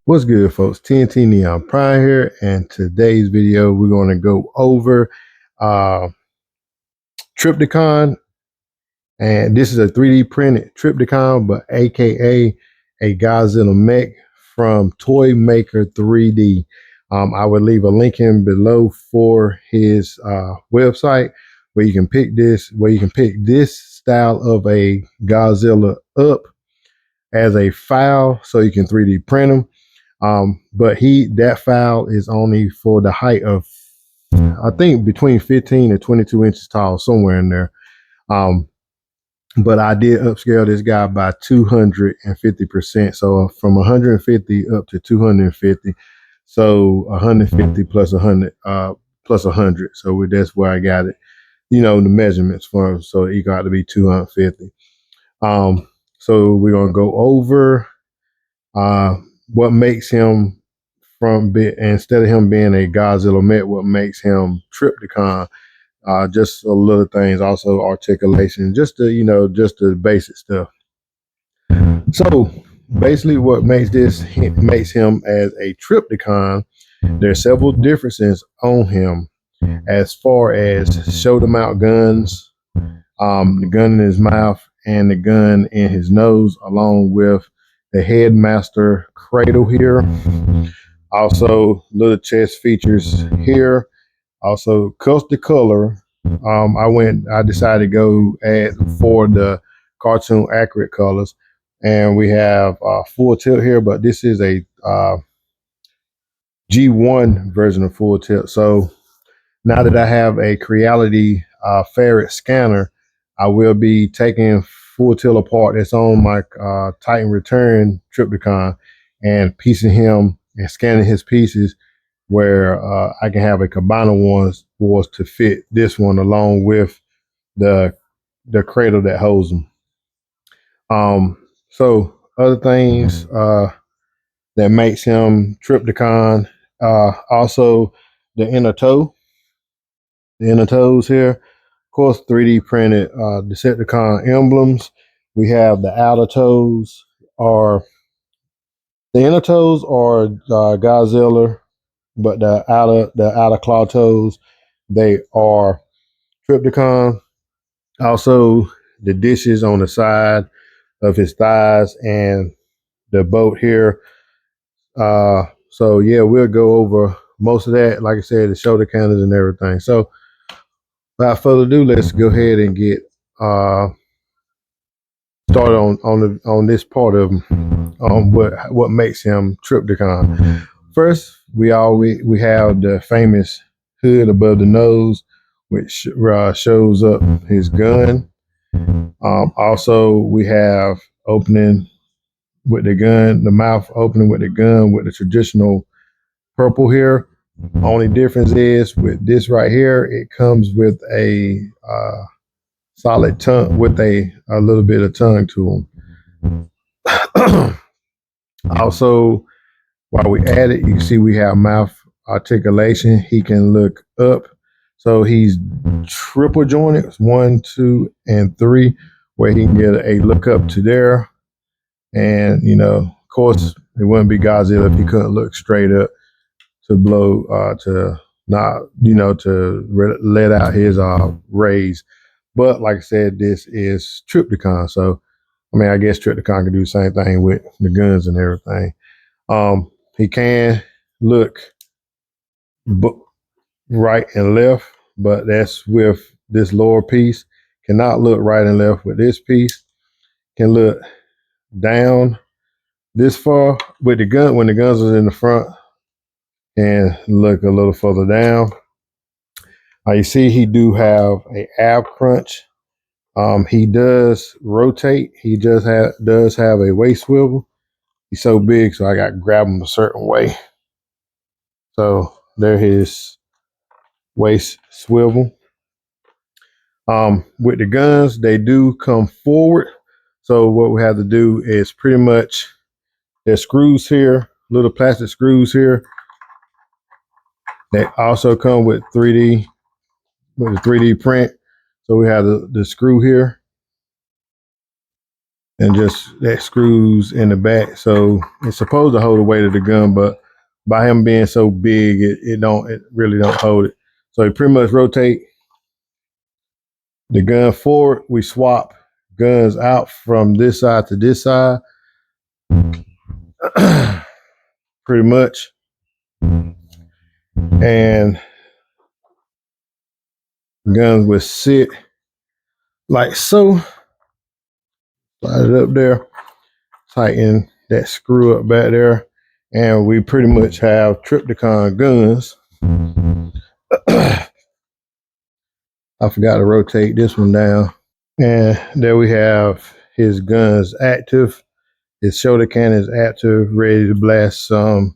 What's good, folks? TNT Neon Prime here, and today's video we're going to go over uh, Trypticon, and this is a 3D printed Trypticon, but aka a Godzilla mech from Toy Maker 3D. I would leave a link in below for his website where you can pick this style of a Godzilla up as a file, so you can 3D print them. But that file is only for the height of, I think, between 15 and 22 inches tall, somewhere in there. But I did upscale this guy by 250%. So from 150 up to 250. So 150 plus 100, plus 100. So that's where I got it, the measurements from. So it got to be 250. So we're going to go over, what makes him instead of him being a Godzilla mech, what makes him Trypticon. Just a little things, also articulation, just the basic stuff. So basically, what makes him as a Trypticon, there's several differences on him as far as shoulder mount guns, the gun in his mouth and the gun in his nose, along with the headmaster cradle here. Also, little chest features here. Also, custom color. I decided to go for the cartoon accurate colors, and we have full tilt here, but this is a G1 version of full tilt. So now that I have a Creality ferret scanner, I will be taking full tilt apart that's on my Titan Return Trypticon and piecing him and scanning his pieces where I can have a cabana ones to fit this one along with the cradle that holds them. So other things that makes him Trypticon, also the inner toe, the inner toes here. Of course, 3D printed Decepticon emblems. We have the outer toes are the inner toes are Godzilla, but the outer claw toes, they are Trypticon. Also, the dishes on the side of his thighs and the boat here. So yeah, we'll go over most of that. Like I said, the shoulder counters and everything. So without further ado, let's go ahead and get started on this part of what makes him Trypticon. First, we have the famous hood above the nose, which shows up his gun. Also, we have opening with the gun, the mouth opening with the gun with the traditional purple here. Only difference is with this right here, it comes with a solid tongue with a little bit of tongue to him. Also, while we at it, you can see we have mouth articulation. He can look up. So he's triple jointed, 1, 2, and 3, where he can get a look up to there. And, of course, it wouldn't be Godzilla if he couldn't look straight up to blow, to not, to let out his rays. But like I said, this is Trypticon. So, I guess Trypticon can do the same thing with the guns and everything. He can look right and left, but that's with this lower piece. Cannot look right and left with this piece. Can look down this far with the gun when the guns are in the front, and look a little further down. You see he do have a ab crunch. He does rotate. He does have a waist swivel. He's so big, so I got to grab him a certain way. So there his waist swivel. With the guns, they do come forward. So what we have to do is pretty much, there's screws here, little plastic screws here. They also come with 3D, with a 3D print. So we have the screw here. and just that screws in the back. So it's supposed to hold the weight of the gun, but by him being so big, it really don't hold it. So you pretty much rotate the gun forward. We swap guns out from this side to this side, pretty much. And guns would sit like so. Slide it up there, tighten that screw up back there, and we pretty much have Trypticon guns. I forgot to rotate this one down. And there we have his guns active. His shoulder cannon is active, ready to blast some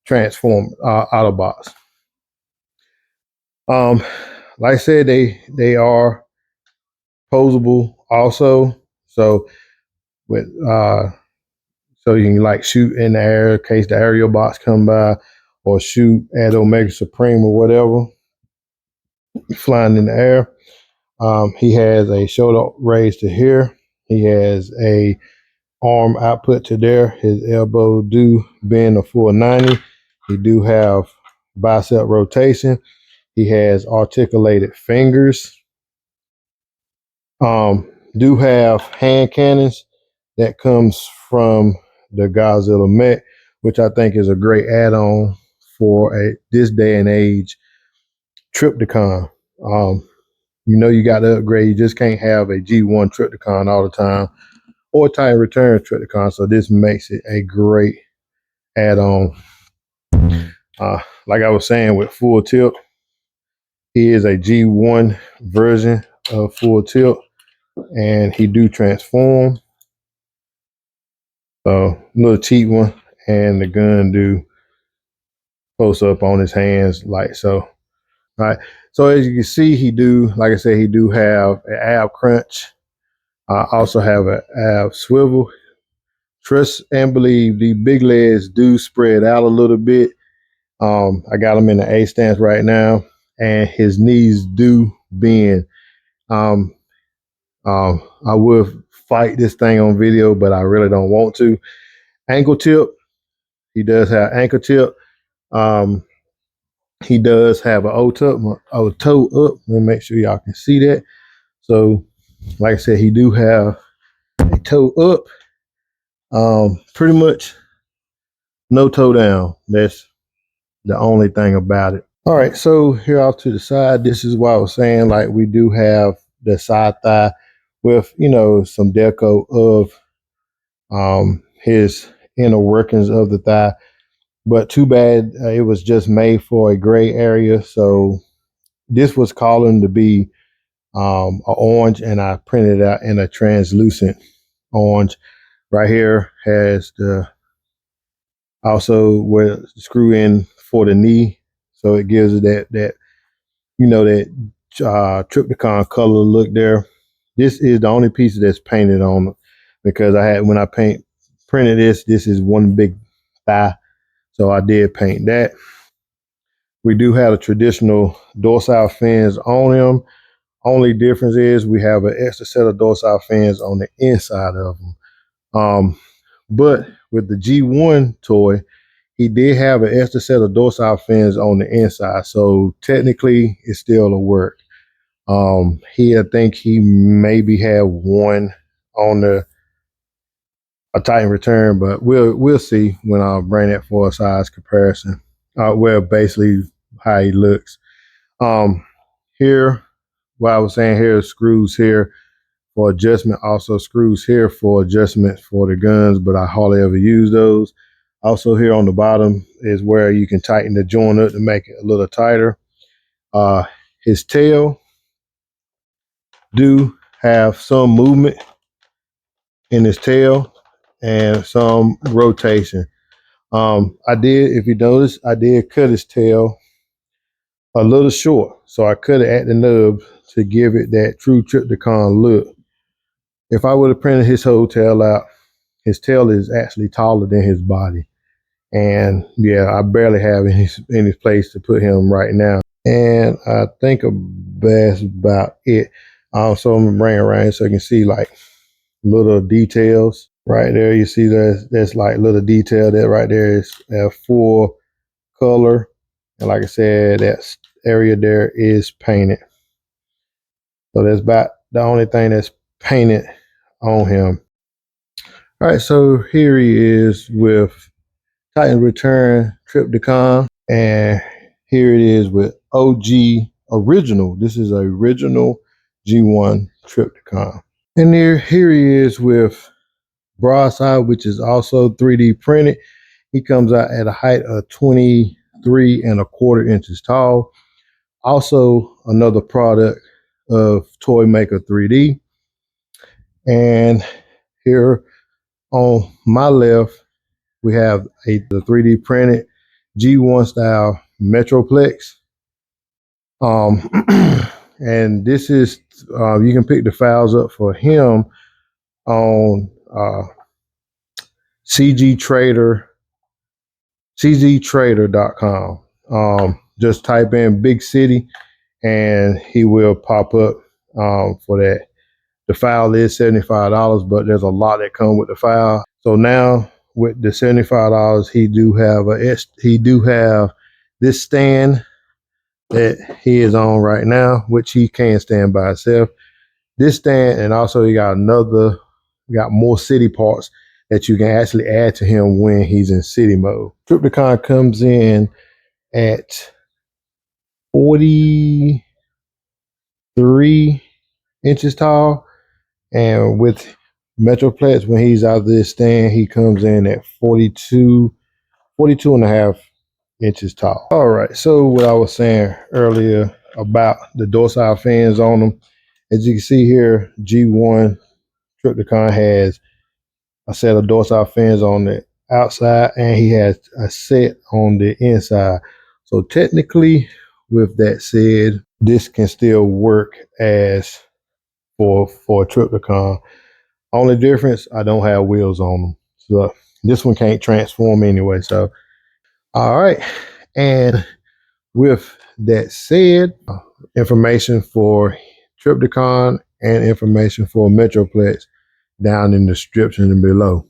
transform Autobots. Like I said, they are posable also. So with so you can like shoot in the air in case the aerial bots come by, or shoot at Omega Supreme or whatever, flying in the air. He has a shoulder raise to here. He has a arm output to there. His elbow do bend a full 90. He do have bicep rotation. He has articulated fingers. Do have hand cannons that comes from the Godzilla mech, which I think is a great add-on for this day and age Trypticon. You got to upgrade. You just can't have a G1 Trypticon all the time, or Titan Return Trypticon. So this makes it a great add-on. Like I was saying with Full Tilt, he is a G1 version of Full Tilt, and he do transform. So little cheap one, and the gun do close up on his hands like so. All right. So as you can see, he do, like I said, he do have an ab crunch. I also have an ab swivel. Trust and believe, the big legs do spread out a little bit. I got him in the A stance right now, and his knees do bend. I would fight this thing on video, but I really don't want to. Ankle tip, he does have ankle tip. He does have a toe up. Let me make sure y'all can see that. So, like I said, he do have a toe up. Pretty much no toe down. That's the only thing about it. All right, so here off to the side, this is what I was saying. Like, we do have the side thigh with, some deco of his inner workings of the thigh. But too bad it was just made for a gray area. So this was calling to be an orange, and I printed it out in a translucent orange. Right here has the also where the screw in for the knee, so it gives it that Trypticon color look there. This is the only piece that's painted on, because when I printed this is one big thigh, so I did paint that. We do have a traditional dorsal fins on him. Only difference is we have an extra set of dorsal fins on the inside of them. But with the G1 toy, he did have an extra set of dorsal fins on the inside, so technically it still will work. I think he maybe had one on a Titan Return, but we'll see when I bring that for a size comparison. Basically how he looks. Here, what I was saying, here screws here for adjustment, also screws here for adjustment for the guns, but I hardly ever use those. Also here on the bottom is where you can tighten the joint up to make it a little tighter. His tail do have some movement in his tail and some rotation. If you notice, I did cut his tail a little short, so I cut it at the nub to give it that true Trypticon look. If I would have printed his whole tail out, his tail is actually taller than his body. And yeah, I barely have any place to put him right now. And I think that's about it. So I'm gonna bring it around so you can see, like, little details right there. You see there's like little detail that right there is a full color. And like I said, that area there is painted. So that's about the only thing that's painted on him. All right, so here he is with Titan Return Trypticon. And here it is with OG Original. This is a original G1 Trypticon. And here he is with broadside, which is also 3D printed. He comes out at a height of 23.25 inches tall. Also another product of Toy Maker 3D. And here on my left, we have the 3D printed G1 style Metroplex. And this is, you can pick the files up for him on cgtrader.com. Just type in big city and he will pop up for that. The file is $75, but there's a lot that come with the file. So now with the $75, he do have this stand that he is on right now, which he can stand by himself. This stand, and also you got more city parts that you can actually add to him when he's in city mode. Trypticon comes in at 43 inches tall, and with Metroplex, when he's out of this stand, he comes in at 42 and a half inches tall. All right, so what I was saying earlier about the dorsal fins on them, as you can see here, G1 Trypticon has a set of dorsal fins on the outside, and he has a set on the inside. So technically, with that said, this can still work as for a Trypticon. Only difference, I don't have wheels on them. So this one can't transform anyway. So, all right. And with that said, information for Trypticon and information for Metroplex down in the description below.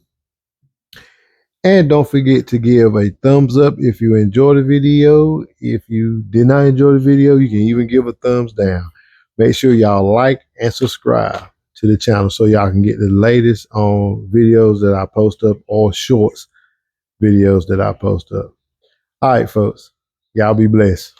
And don't forget to give a thumbs up if you enjoyed the video. If you did not enjoy the video, you can even give a thumbs down. Make sure y'all like and subscribe to the channel so y'all can get the latest on videos that I post up or shorts videos that I post up. All right, folks. Y'all be blessed.